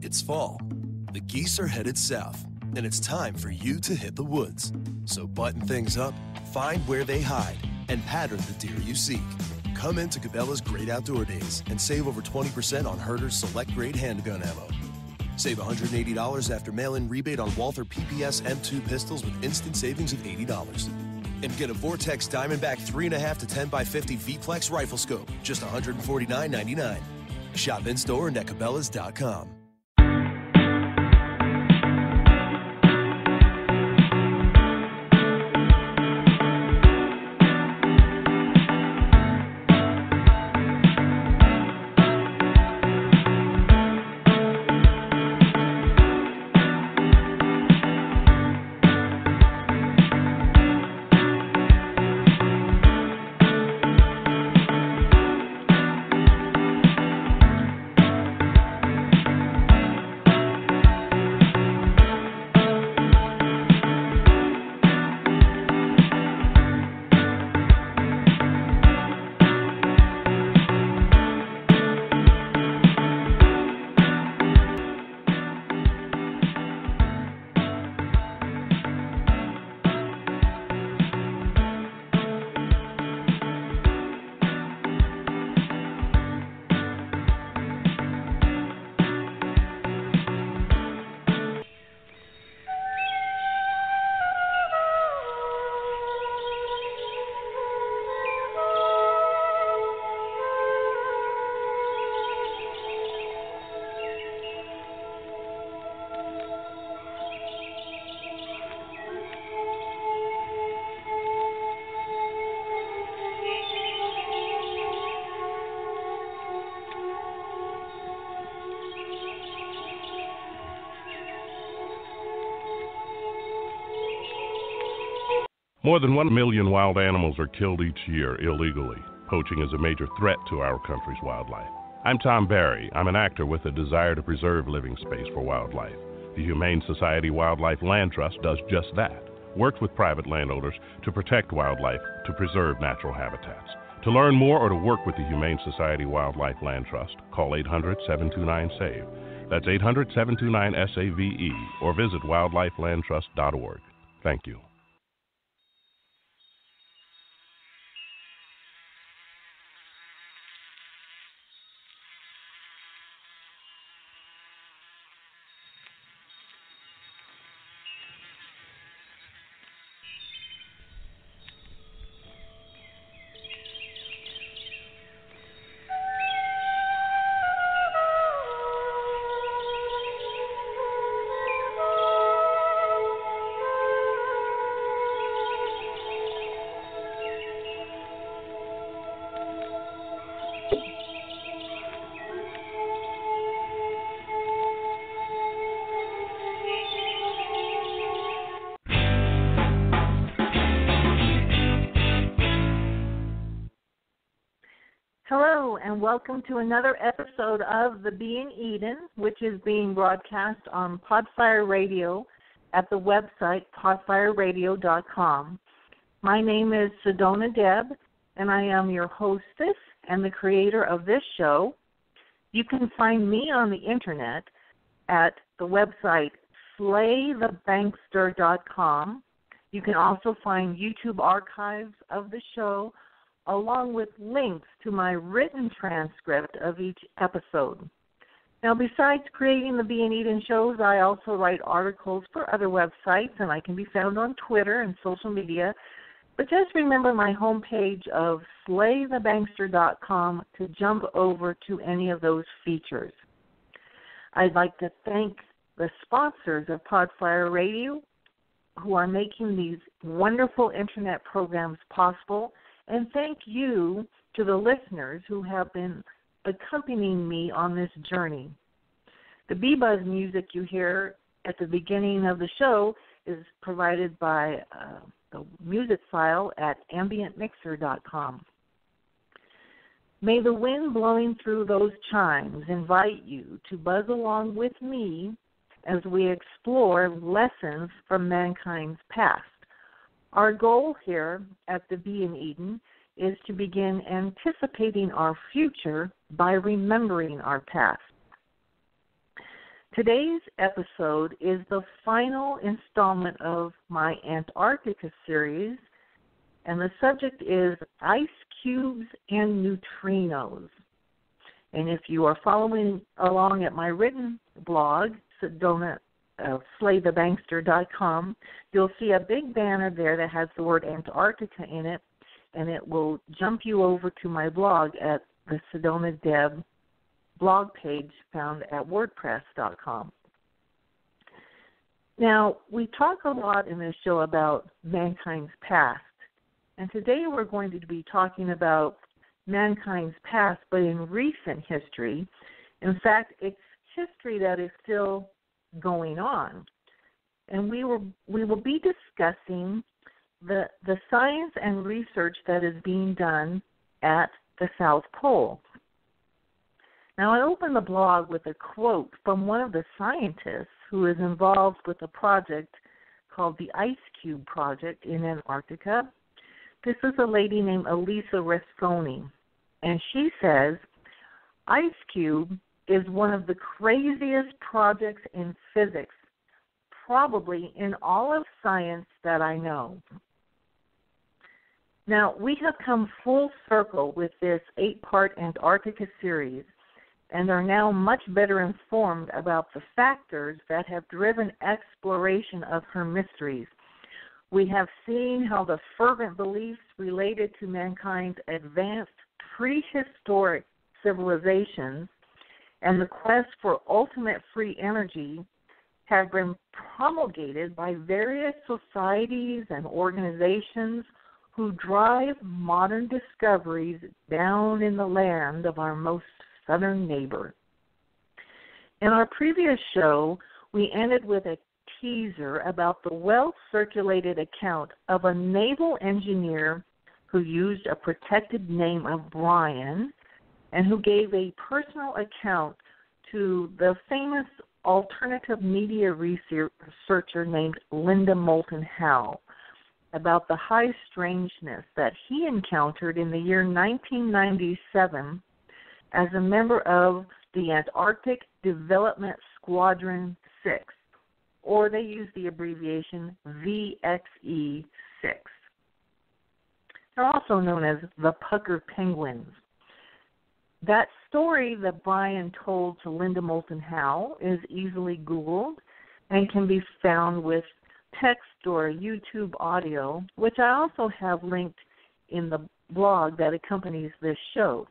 It's fall. The geese are headed south, and it's time for you to hit the woods. So button things up, find where they hide, and pattern the deer you seek. Come into Cabela's Great Outdoor Days and save over 20% on Herter's select grade handgun ammo. Save $180 after mail-in rebate on Walther PPS M2 pistols with instant savings of $80. And get a Vortex Diamondback 3.5 to 10x50 V-Plex rifle scope, just $149.99. Shop in-store and at Cabela's.com. More than 1 million wild animals are killed each year illegally. Poaching is a major threat to our country's wildlife. I'm Tom Barry. I'm an actor with a desire to preserve living space for wildlife. The Humane Society Wildlife Land Trust does just that. Works with private landowners to protect wildlife, to preserve natural habitats. To learn more or to work with the Humane Society Wildlife Land Trust, call 800-729-SAVE. That's 800-729-SAVE, or visit wildlifelandtrust.org. Thank you. Hello, and welcome to another episode of The Bee in Eden, which is being broadcast on Podfire Radio at the website podfireradio.com. My name is SedonaDeb, and I am your hostess and the creator of this show. You can find me on the internet at the website slaythebankster.com. You can also find YouTube archives of the show, along with links to my written transcript of each episode. Now, besides creating the Bee in Eden shows, I also write articles for other websites, and I can be found on Twitter and social media. But just remember my homepage of slaythebankster.com to jump over to any of those features. I'd like to thank the sponsors of Podfire Radio who are making these wonderful internet programs possible, and thank you to the listeners who have been accompanying me on this journey. The Bee Buzz music you hear at the beginning of the show is provided by the music file at ambientmixer.com. May the wind blowing through those chimes invite you to buzz along with me as we explore lessons from mankind's past. Our goal here at the Bee in Eden is to begin anticipating our future by remembering our past. Today's episode is the final installment of my Antarctica series, and the subject is ice cubes and neutrinos. And if you are following along at my written blog, SedonaDeb, you'll see a big banner there that has the word Antarctica in it, and it will jump you over to my blog at the SedonaDeb blog page found at WordPress.com. Now, we talk a lot in this show about mankind's past, and today we're going to be talking about mankind's past, but in recent history. In fact, it's history that is still going on. And we will be discussing the science and research that is being done at the South Pole. Now, I opened the blog with a quote from one of the scientists who is involved with a project called the IceCube project in Antarctica. This is a lady named Elisa Resconi, and she says, IceCube is one of the craziest projects in physics, probably in all of science that I know. Now, we have come full circle with this 8-part Antarctica series, and are now much better informed about the factors that have driven exploration of her mysteries. We have seen how the fervent beliefs related to mankind's advanced prehistoric civilizations and the quest for ultimate free energy have been promulgated by various societies and organizations who drive modern discoveries down in the land of our most southern neighbor. In our previous show, we ended with a teaser about the well-circulated account of a naval engineer who used a protected name of Bryan and who gave a personal account to the famous alternative media researcher named Linda Moulton Howe about the high strangeness that he encountered in the year 1997 as a member of the Antarctic Development Squadron 6, or they use the abbreviation VXE 6. They're also known as the Pucker Penguins. That story that Bryan told to Linda Moulton Howe is easily Googled and can be found with text or YouTube audio, which I also have linked in the blog that accompanies this show.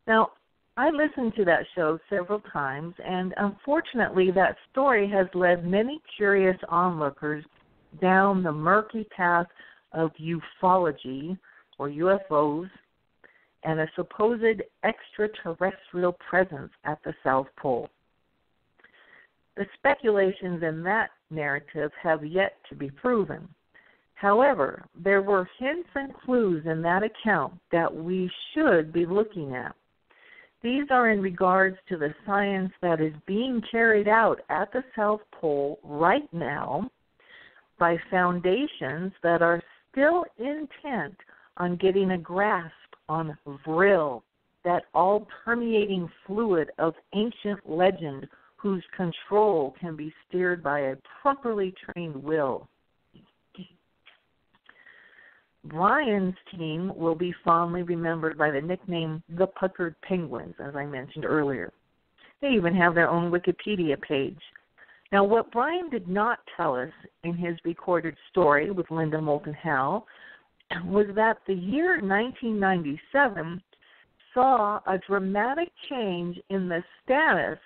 Now, I listened to that show several times, and unfortunately that story has led many curious onlookers down the murky path of ufology, or UFOs, and a supposed extraterrestrial presence at the South Pole. The speculations in that narrative have yet to be proven. However, there were hints and clues in that account that we should be looking at. These are in regards to the science that is being carried out at the South Pole right now by foundations that are still intent on getting a grasp on vril, that all-permeating fluid of ancient legend whose control can be steered by a properly trained will. Bryan's team will be fondly remembered by the nickname the Puckered Penguins, as I mentioned earlier. They even have their own Wikipedia page. Now, what Bryan did not tell us in his recorded story with Linda Moulton Howe was that the year 1997 saw a dramatic change in the status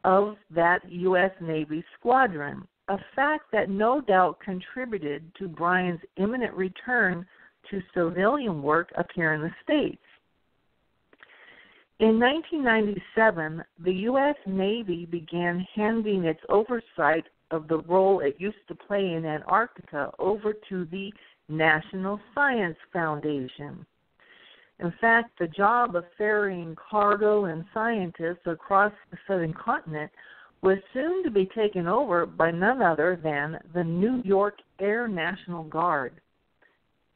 of that U.S. Navy squadron, a fact that no doubt contributed to Bryan's imminent return to civilian work up here in the States. In 1997, the U.S. Navy began handing its oversight of the role it used to play in Antarctica over to the National Science Foundation. In fact, the job of ferrying cargo and scientists across the southern continent was soon to be taken over by none other than the New York Air National Guard.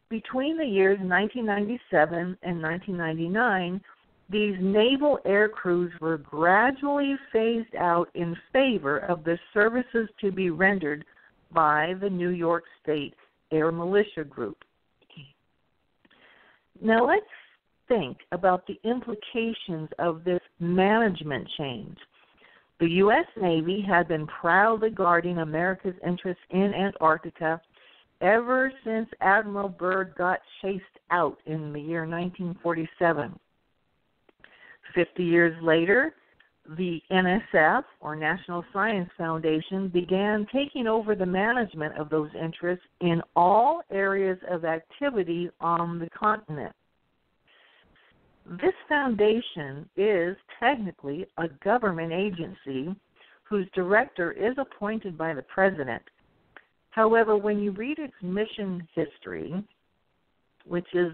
Between the years 1997 and 1999, these naval air crews were gradually phased out in favor of the services to be rendered by the New York State Air Militia Group. Now let's think about the implications of this management change. The U.S. Navy had been proudly guarding America's interests in Antarctica ever since Admiral Byrd got chased out in the year 1947. 50 years later, the NSF, or National Science Foundation, began taking over the management of those interests in all areas of activity on the continent. This foundation is technically a government agency whose director is appointed by the president. However, when you read its mission history, which is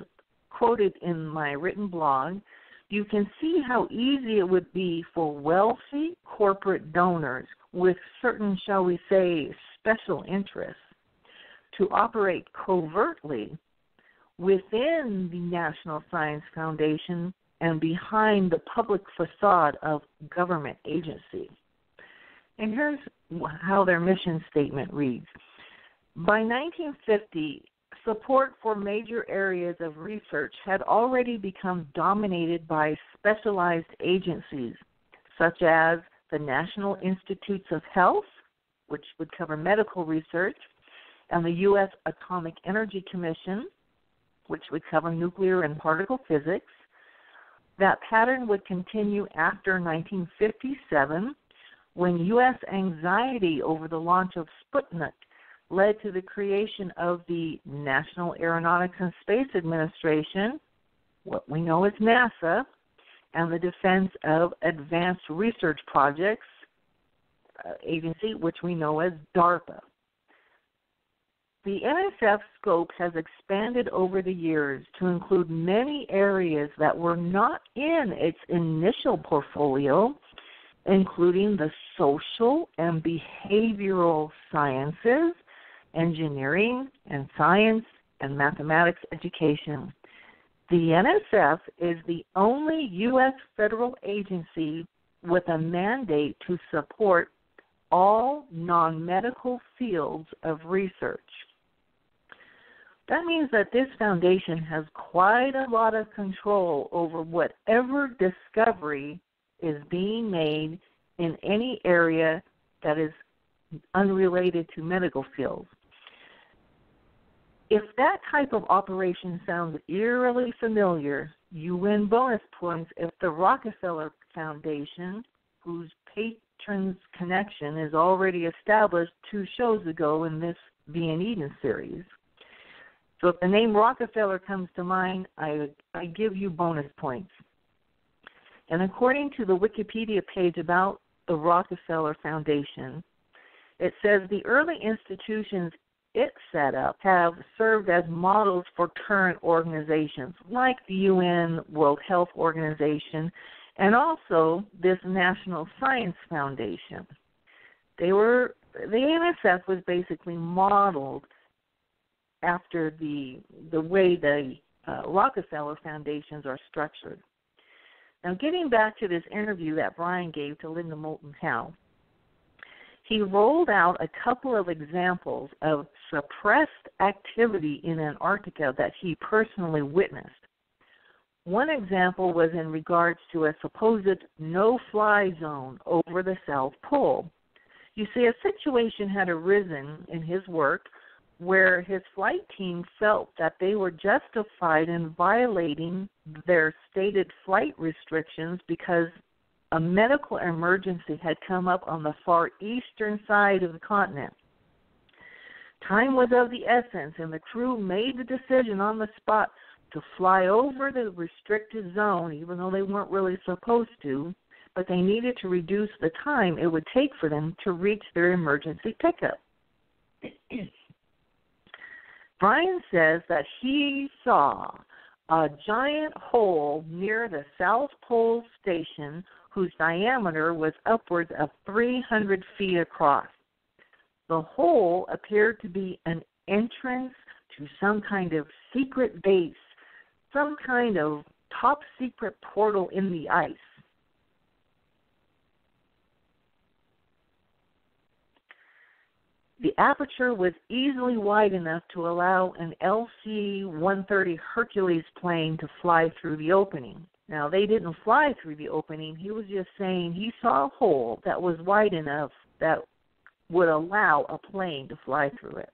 quoted in my written blog, you can see how easy it would be for wealthy corporate donors with certain, shall we say, special interests to operate covertly within the National Science Foundation and behind the public facade of government agency. And here's how their mission statement reads. By 1950, support for major areas of research had already become dominated by specialized agencies, such as the National Institutes of Health, which would cover medical research, and the U.S. Atomic Energy Commission, which would cover nuclear and particle physics. That pattern would continue after 1957, when U.S. anxiety over the launch of Sputnik led to the creation of the National Aeronautics and Space Administration, what we know as NASA, and the Defense of Advanced Research Projects agency, which we know as DARPA. The NSF scope has expanded over the years to include many areas that were not in its initial portfolio, including the social and behavioral sciences, engineering and science, and mathematics education. The NSF is the only U.S. federal agency with a mandate to support all non-medical fields of research. That means that this foundation has quite a lot of control over whatever discovery is being made in any area that is unrelated to medical fields. If that type of operation sounds eerily familiar, you win bonus points if the Rockefeller Foundation, whose patrons connection is already established 2 shows ago in this Being Eden series. So if the name Rockefeller comes to mind, I give you bonus points. And according to the Wikipedia page about the Rockefeller Foundation, it says the early institutions it set up have served as models for current organizations like the UN World Health Organization and also this National Science Foundation. The NSF was basically modeled after the way the Rockefeller Foundations are structured. Now, getting back to this interview that Bryan gave to Linda Moulton Howe, he rolled out a couple of examples of suppressed activity in Antarctica that he personally witnessed. One example was in regards to a supposed no-fly zone over the South Pole. You see, a situation had arisen in his work where his flight team felt that they were justified in violating their stated flight restrictions because a medical emergency had come up on the far eastern side of the continent. Time was of the essence, and the crew made the decision on the spot to fly over the restricted zone, even though they weren't really supposed to, but they needed to reduce the time it would take for them to reach their emergency pickup. Bryan says that he saw a giant hole near the South Pole Station whose diameter was upwards of 300 feet across. The hole appeared to be an entrance to some kind of secret base, some kind of top secret portal in the ice. The aperture was easily wide enough to allow an LC-130 Hercules plane to fly through the opening. Now, they didn't fly through the opening. He was just saying he saw a hole that was wide enough that would allow a plane to fly through it.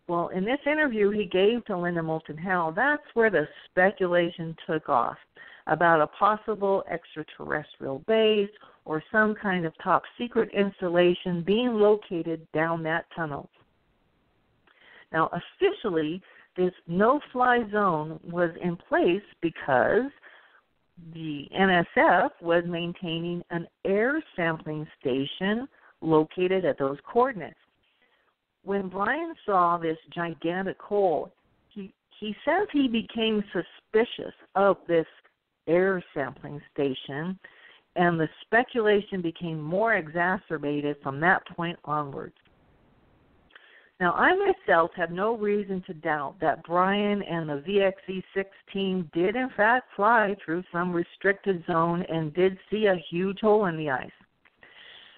Well, in this interview he gave to Linda Moulton Howe, that's where the speculation took off about a possible extraterrestrial base or some kind of top secret installation being located down that tunnel. Now, officially, this no-fly zone was in place because the NSF was maintaining an air sampling station located at those coordinates. When Bryan saw this gigantic hole, he says he became suspicious of this air sampling station, and the speculation became more exacerbated from that point onwards. Now, I myself have no reason to doubt that Bryan and the VXE-16 did in fact fly through some restricted zone and did see a huge hole in the ice.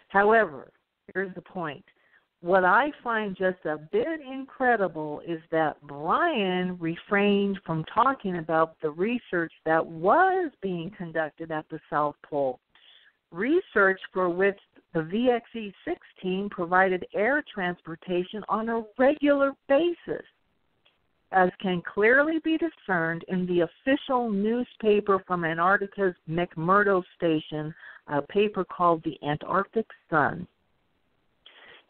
However, here's the point. What I find just a bit incredible is that Bryan refrained from talking about the research that was being conducted at the South Pole, research for which the VXE-16 provided air transportation on a regular basis, as can clearly be discerned in the official newspaper from Antarctica's McMurdo Station, a paper called the Antarctic Sun.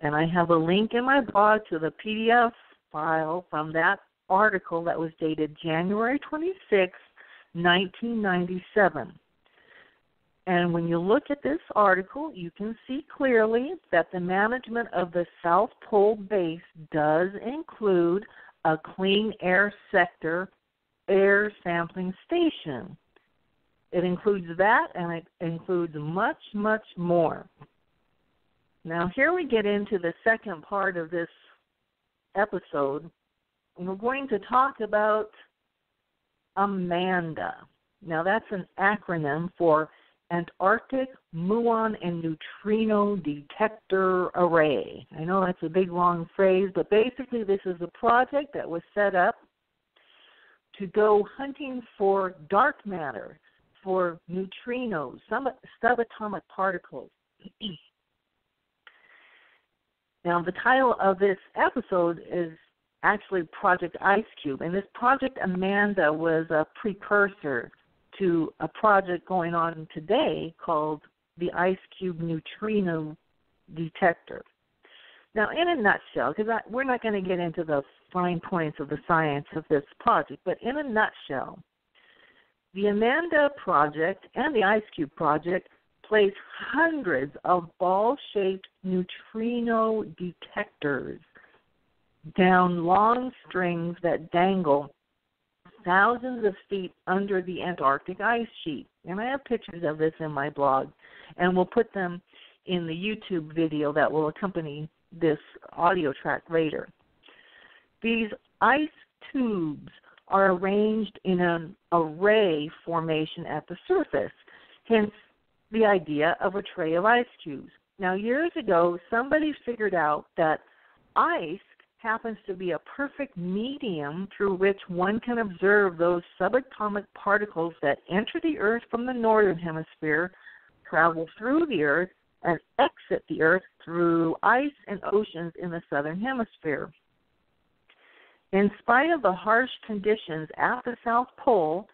And I have a link in my blog to the PDF file from that article that was dated January 26, 1997. And when you look at this article, you can see clearly that the management of the South Pole base does include a clean air sector air sampling station. It includes that, and it includes much, much more. Now, here we get into the second part of this episode, and we're going to talk about AMANDA. Now, that's an acronym for Antarctic Muon and Neutrino Detector Array. I know that's a big, long phrase, but basically this is a project that was set up to go hunting for dark matter, for neutrinos, subatomic particles. Now, the title of this episode is actually Project IceCube, and this Project AMANDA was a precursor to a project going on today called the IceCube Neutrino Detector. Now, in a nutshell, because we're not going to get into the fine points of the science of this project, but in a nutshell, the AMANDA project and the IceCube project place hundreds of ball-shaped neutrino detectors down long strings that dangle thousands of feet under the Antarctic ice sheet. And I have pictures of this in my blog, and we'll put them in the YouTube video that will accompany this audio track later. These ice tubes are arranged in an array formation at the surface, hence the idea of a tray of ice cubes. Now, years ago, somebody figured out that ice happens to be a perfect medium through which one can observe those subatomic particles that enter the Earth from the northern hemisphere, travel through the Earth, and exit the Earth through ice and oceans in the southern hemisphere. In spite of the harsh conditions at the South Pole,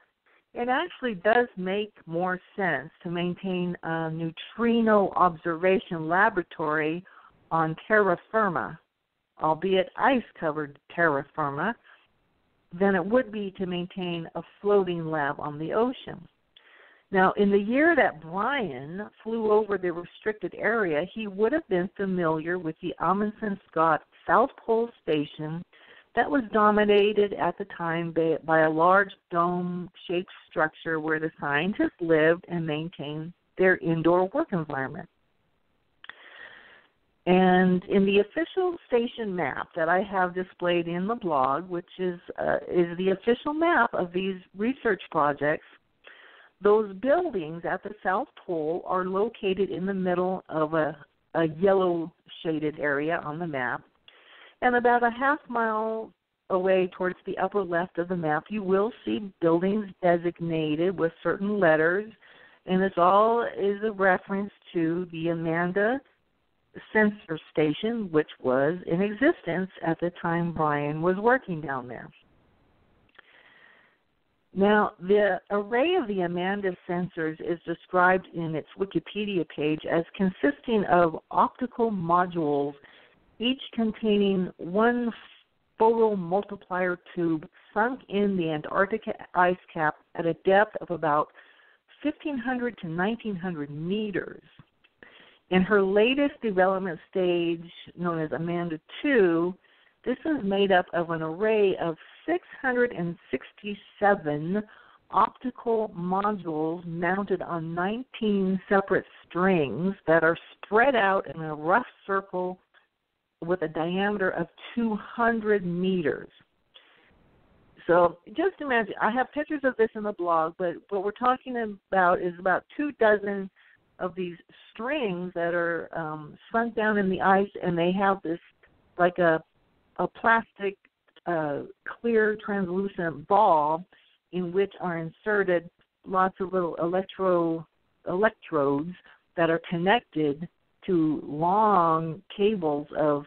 it actually does make more sense to maintain a neutrino observation laboratory on terra firma, albeit ice-covered terra firma, than it would be to maintain a floating lab on the ocean. Now, in the year that Bryan flew over the restricted area, he would have been familiar with the Amundsen Scott South Pole Station that was dominated at the time by a large dome-shaped structure where the scientists lived and maintained their indoor work environment. And in the official station map that I have displayed in the blog, which is the official map of these research projects, those buildings at the South Pole are located in the middle of a yellow shaded area on the map. And about a half mile away towards the upper left of the map, you will see buildings designated with certain letters. And this all is a reference to the Amanda sensor station, which was in existence at the time Bryan was working down there. Now, the array of the Amanda sensors is described in its Wikipedia page as consisting of optical modules, each containing one photomultiplier tube sunk in the Antarctica ice cap at a depth of about 1,500 to 1,900 meters. In her latest development stage, known as Amanda 2, this is made up of an array of 667 optical modules mounted on 19 separate strings that are spread out in a rough circle with a diameter of 200 meters. So just imagine, I have pictures of this in the blog, but what we're talking about is about 24 of these strings that are sunk down in the ice, and they have this like a plastic clear translucent ball in which are inserted lots of little electrodes that are connected to long cables of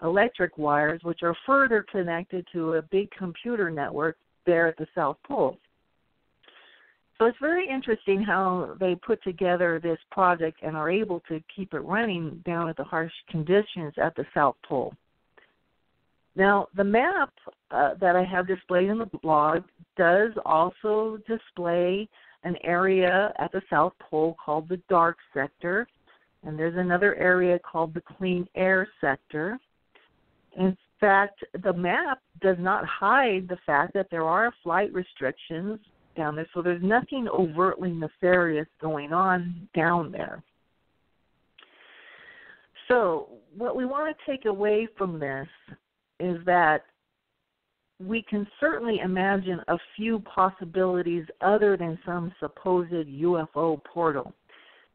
electric wires, which are further connected to a big computer network there at the South Pole. So it's very interesting how they put together this project and are able to keep it running down at the harsh conditions at the South Pole. Now, the map that I have displayed in the blog does also display an area at the South Pole called the dark sector, and there's another area called the clean air sector. In fact, the map does not hide the fact that there are flight restrictions down there, so there's nothing overtly nefarious going on down there. So what we want to take away from this is that we can certainly imagine a few possibilities other than some supposed UFO portal.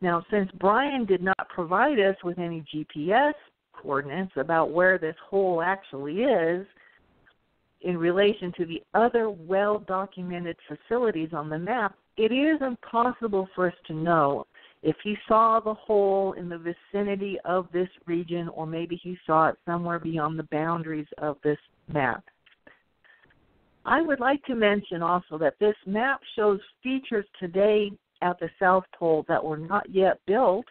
Now, since Bryan did not provide us with any GPS coordinates about where this hole actually is, in relation to the other well-documented facilities on the map, it is impossible for us to know if he saw the hole in the vicinity of this region, or maybe he saw it somewhere beyond the boundaries of this map. I would like to mention also that this map shows features today at the South Pole that were not yet built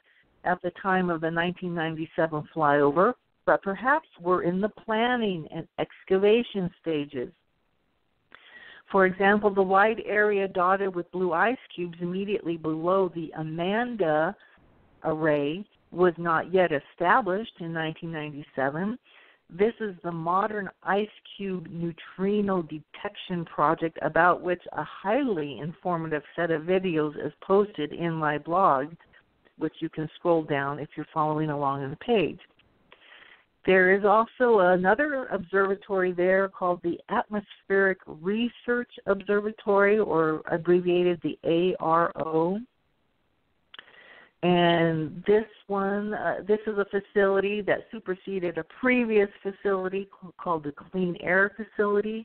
at the time of the 1997 flyover, but perhaps were in the planning and excavation stages. For example, the wide area dotted with blue ice cubes immediately below the Amanda array was not yet established in 1997. This is the modern IceCube neutrino detection project, about which a highly informative set of videos is posted in my blog, which you can scroll down if you're following along on the page. There is also another observatory there called the Atmospheric Research Observatory, or abbreviated the ARO. And this one, this is a facility that superseded a previous facility called the Clean Air Facility.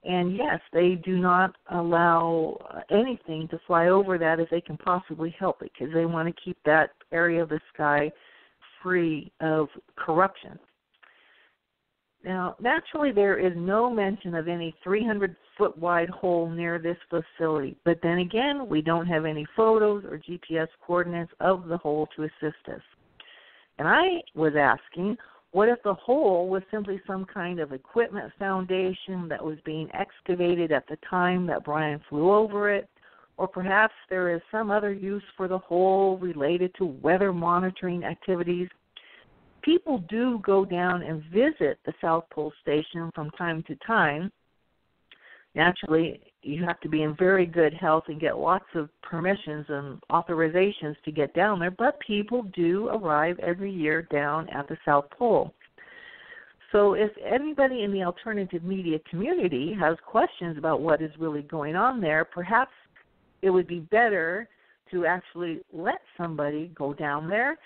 And yes, they do not allow anything to fly over that if they can possibly help it, because they want to keep that area of the sky free of corruption. Now, naturally, there is no mention of any 300-foot wide hole near this facility. But then again, we don't have any photos or GPS coordinates of the hole to assist us. And I was asking, what if the hole was simply some kind of equipment foundation that was being excavated at the time that Bryan flew over it? Or perhaps there is some other use for the hole related to weather monitoring activities. People do go down and visit the South Pole Station from time to time. Naturally, you have to be in very good health and get lots of permissions and authorizations to get down there, but people do arrive every year down at the South Pole. So if anybody in the alternative media community has questions about what is really going on there, perhaps it would be better to actually let somebody go down there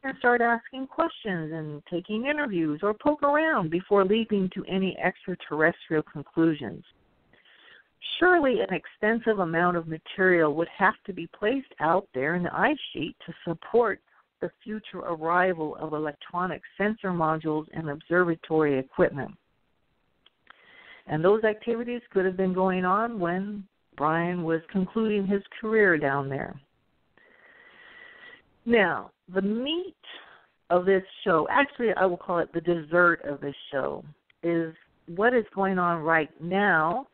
and start asking questions and taking interviews or poke around before leaping to any extraterrestrial conclusions. Surely an extensive amount of material would have to be placed out there in the ice sheet to support the future arrival of electronic sensor modules and observatory equipment. And those activities could have been going on when Bryan was concluding his career down there. Now, the meat of this show, actually I will call it the dessert of this show, is what is going on right now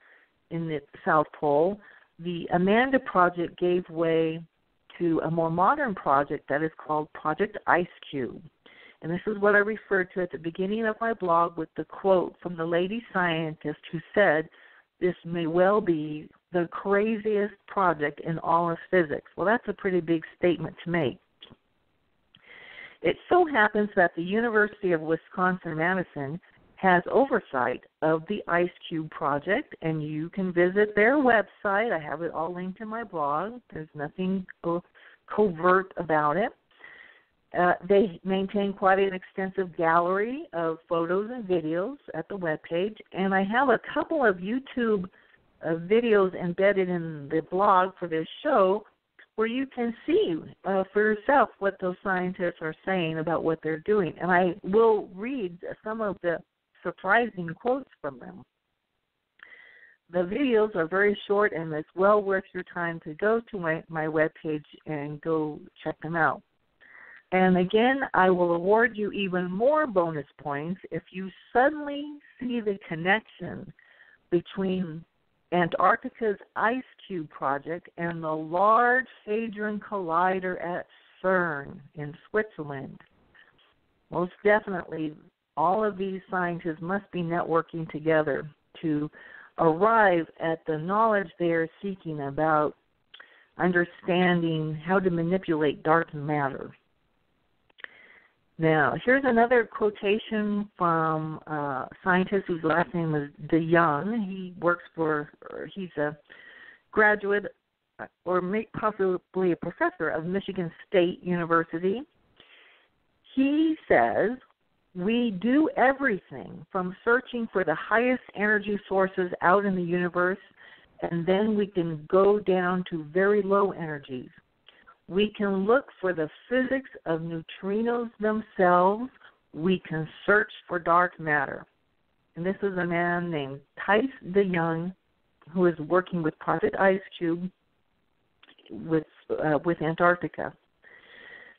in the South Pole. The Amanda project gave way to a more modern project that is called Project IceCube. And this is what I referred to at the beginning of my blog with the quote from the lady scientist who said, "This may well be the craziest project in all of physics." Well, that's a pretty big statement to make. It so happens that the University of Wisconsin-Madison has oversight of the IceCube project, and you can visit their website. I have it all linked in my blog. There's nothing covert about it. They maintain quite an extensive gallery of photos and videos at the webpage, and I have a couple of YouTube videos embedded in the blog for this show where you can see for yourself what those scientists are saying about what they're doing. And I will read some of the surprising quotes from them. The videos are very short, and it's well worth your time to go to my webpage and go check them out. And again, I will award you even more bonus points if you suddenly see the connection between Antarctica's IceCube project and the Large Hadron Collider at CERN in Switzerland. Most definitely, all of these scientists must be networking together to arrive at the knowledge they are seeking about understanding how to manipulate dark matter. Now, here's another quotation from a scientist whose last name is DeYoung. He's a graduate or possibly a professor of Michigan State University. He says, "We do everything from searching for the highest energy sources out in the universe, and then we can go down to very low energies. We can look for the physics of neutrinos themselves. We can search for dark matter." And this is a man named Tice DeYoung who is working with Project IceCube with Antarctica.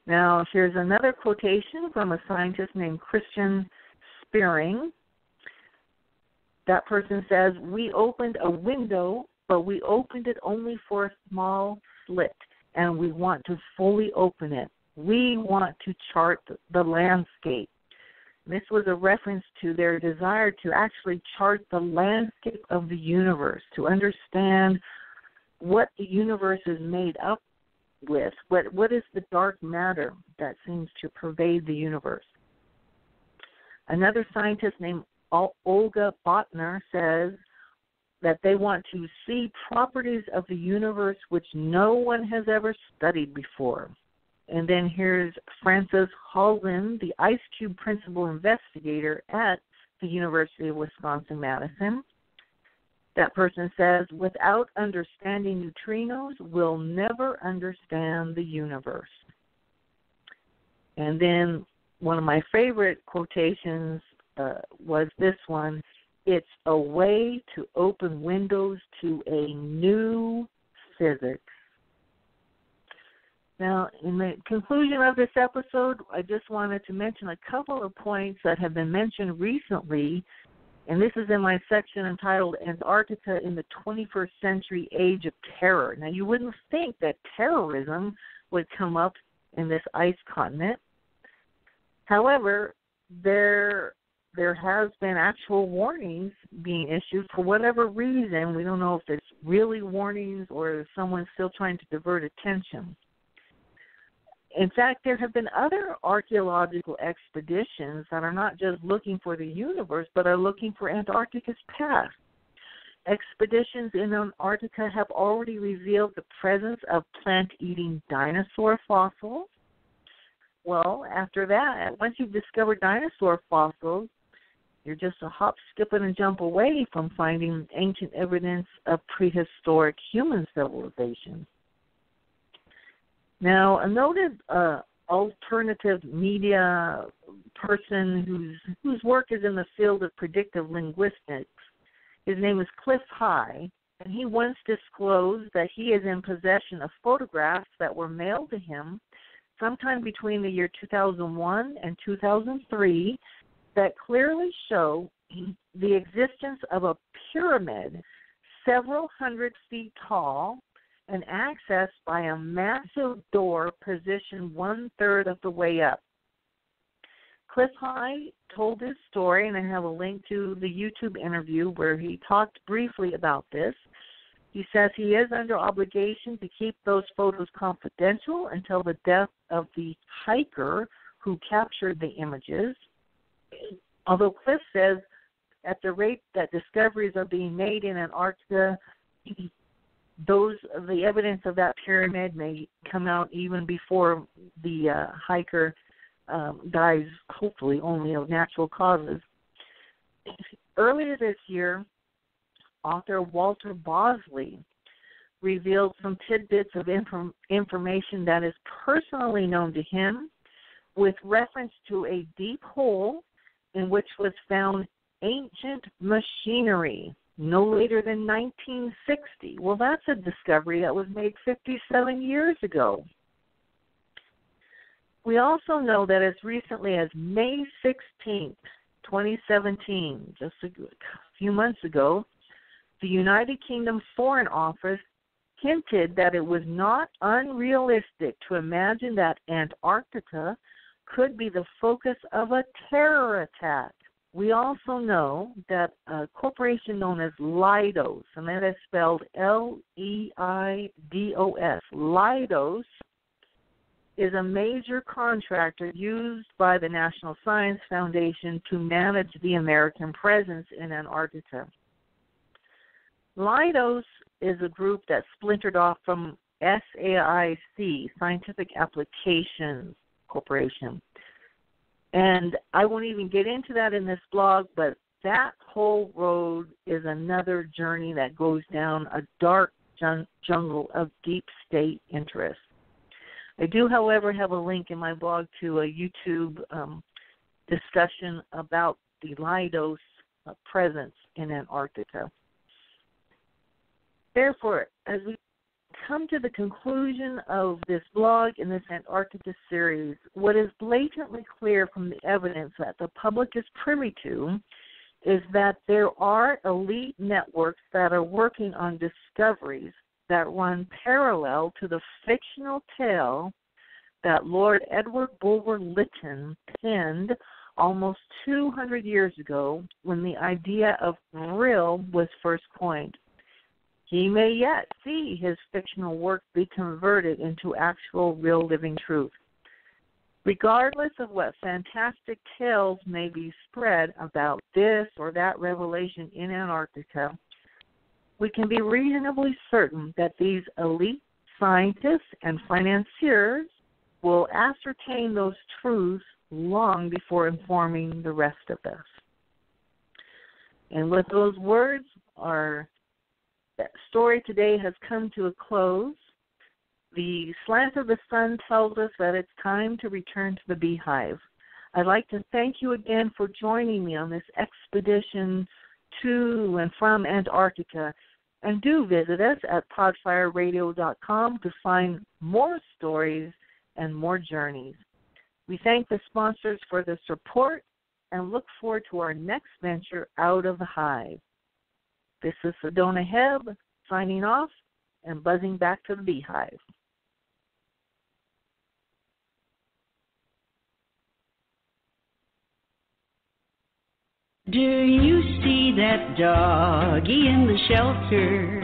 Now, here's another quotation from a scientist named Christian Spearing. That person says, "We opened a window, but we opened it only for a small slit, and we want to fully open it. We want to chart the landscape." This was a reference to their desire to actually chart the landscape of the universe, to understand what the universe is made up with, what is the dark matter that seems to pervade the universe. Another scientist named Olga Botner says that they want to see properties of the universe which no one has ever studied before. And then here's Francis Halden, the IceCube principal investigator at the University of Wisconsin-Madison. That person says, "Without understanding neutrinos, we'll never understand the universe." And then one of my favorite quotations was this one: "It's a way to open windows to a new physics." Now, in the conclusion of this episode, I just wanted to mention a couple of points that have been mentioned recently, and this is in my section entitled Antarctica in the 21st Century Age of Terror. Now, you wouldn't think that terrorism would come up in this ice continent. However, there has been actual warnings being issued for whatever reason. We don't know if it's really warnings or someone still trying to divert attention. In fact, there have been other archaeological expeditions that are not just looking for the universe, but are looking for Antarctica's past. Expeditions in Antarctica have already revealed the presence of plant-eating dinosaur fossils. Well, after that, once you've discovered dinosaur fossils, you're just a hop, skip, and a jump away from finding ancient evidence of prehistoric human civilization. Now, a noted alternative media person whose work is in the field of predictive linguistics, his name is Cliff High, and he once disclosed that he is in possession of photographs that were mailed to him sometime between the year 2001 and 2003 that clearly show the existence of a pyramid several hundred feet tall and accessed by a massive door positioned one-third of the way up. Cliff High told his story, and I have a link to the YouTube interview where he talked briefly about this. He says he is under obligation to keep those photos confidential until the death of the hiker who captured the images. Although Cliff says at the rate that discoveries are being made in Antarctica, the evidence of that pyramid may come out even before the hiker dies, hopefully only of natural causes. Earlier this year, author Walter Bosley revealed some tidbits of information that is personally known to him with reference to a deep hole in which was found ancient machinery no later than 1960. Well, that's a discovery that was made 57 years ago. We also know that as recently as May 16th, 2017, just a few months ago, the United Kingdom Foreign Office hinted that it was not unrealistic to imagine that Antarctica could be the focus of a terror attack. We also know that a corporation known as Leidos, and that is spelled Leidos, Leidos, is a major contractor used by the National Science Foundation to manage the American presence in Antarctica. Leidos is a group that splintered off from SAIC, Scientific Applications Corporation. And I won't even get into that in this blog, but that whole road is another journey that goes down a dark jungle of deep state interests. I do, however, have a link in my blog to a YouTube discussion about the Leidos presence in Antarctica. Therefore, as we come to the conclusion of this blog in this Antarctica series, what is blatantly clear from the evidence that the public is privy to is that there are elite networks that are working on discoveries that run parallel to the fictional tale that Lord Edward Bulwer Lytton penned almost 200 years ago when the idea of vril was first coined. He may yet see his fictional work be converted into actual real living truth. Regardless of what fantastic tales may be spread about this or that revelation in Antarctica, we can be reasonably certain that these elite scientists and financiers will ascertain those truths long before informing the rest of us. And with those words, our story today has come to a close. The slant of the sun tells us that it's time to return to the beehive. I'd like to thank you again for joining me on this expedition to and from Antarctica. And do visit us at podfireradio.com to find more stories and more journeys. We thank the sponsors for the support and look forward to our next venture out of the hive. This is SedonaDeb signing off and buzzing back to the beehive. Do you see that doggy in the shelter?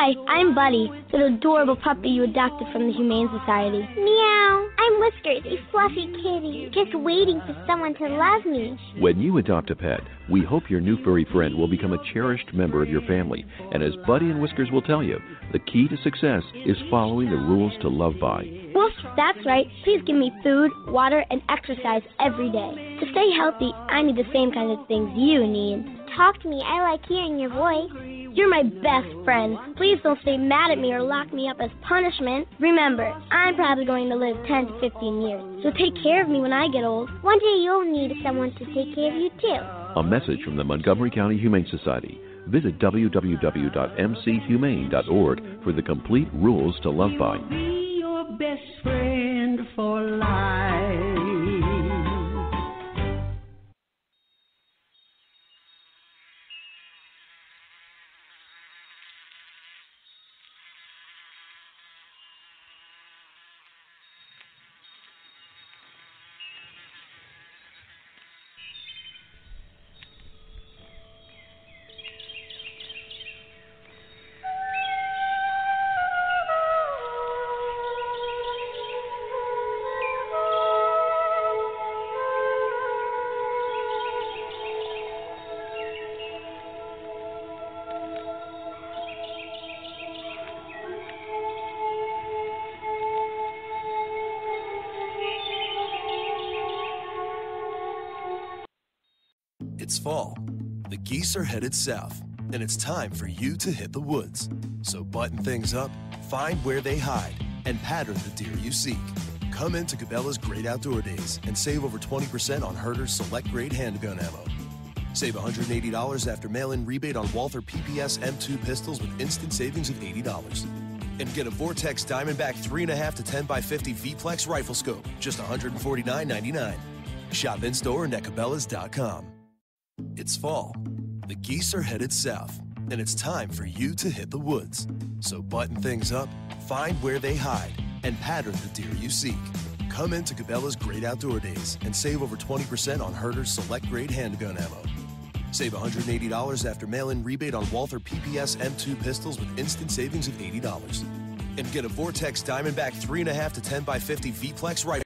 Hi, I'm Buddy, the adorable puppy you adopted from the Humane Society. Meow. I'm Whiskers, a fluffy kitty, just waiting for someone to love me. When you adopt a pet, we hope your new furry friend will become a cherished member of your family. And as Buddy and Whiskers will tell you, the key to success is following the rules to love by. Woof, that's right. Please give me food, water, and exercise every day. To stay healthy, I need the same kind of things you need. Talk to me. I like hearing your voice. You're my best friend. Please don't stay mad at me or lock me up as punishment. Remember, I'm probably going to live 10 to 15 years, so take care of me when I get old. One day you'll need someone to take care of you, too. A message from the Montgomery County Humane Society. Visit www.mchumane.org for the complete rules to love by. Be your best friend for life. It's fall. The geese are headed south, and it's time for you to hit the woods. So button things up, find where they hide, and pattern the deer you seek. Come into Cabela's Great Outdoor Days and save over 20% on Herder's Select Grade handgun ammo. Save $180 after mail-in rebate on Walther PPS M2 pistols with instant savings of $80. And get a Vortex Diamondback 3.5 to 10x50 V-Plex rifle scope, just $149.99. Shop in-store and at Cabela's.com. It's fall. The geese are headed south, and it's time for you to hit the woods. So button things up, find where they hide, and pattern the deer you seek. Come into Cabela's Great Outdoor Days and save over 20% on Herder's Select Grade handgun ammo. Save $180 after mail-in rebate on Walther PPS M2 pistols with instant savings of $80. And get a Vortex Diamondback 3.5 to 10x50 V-Plex rifle.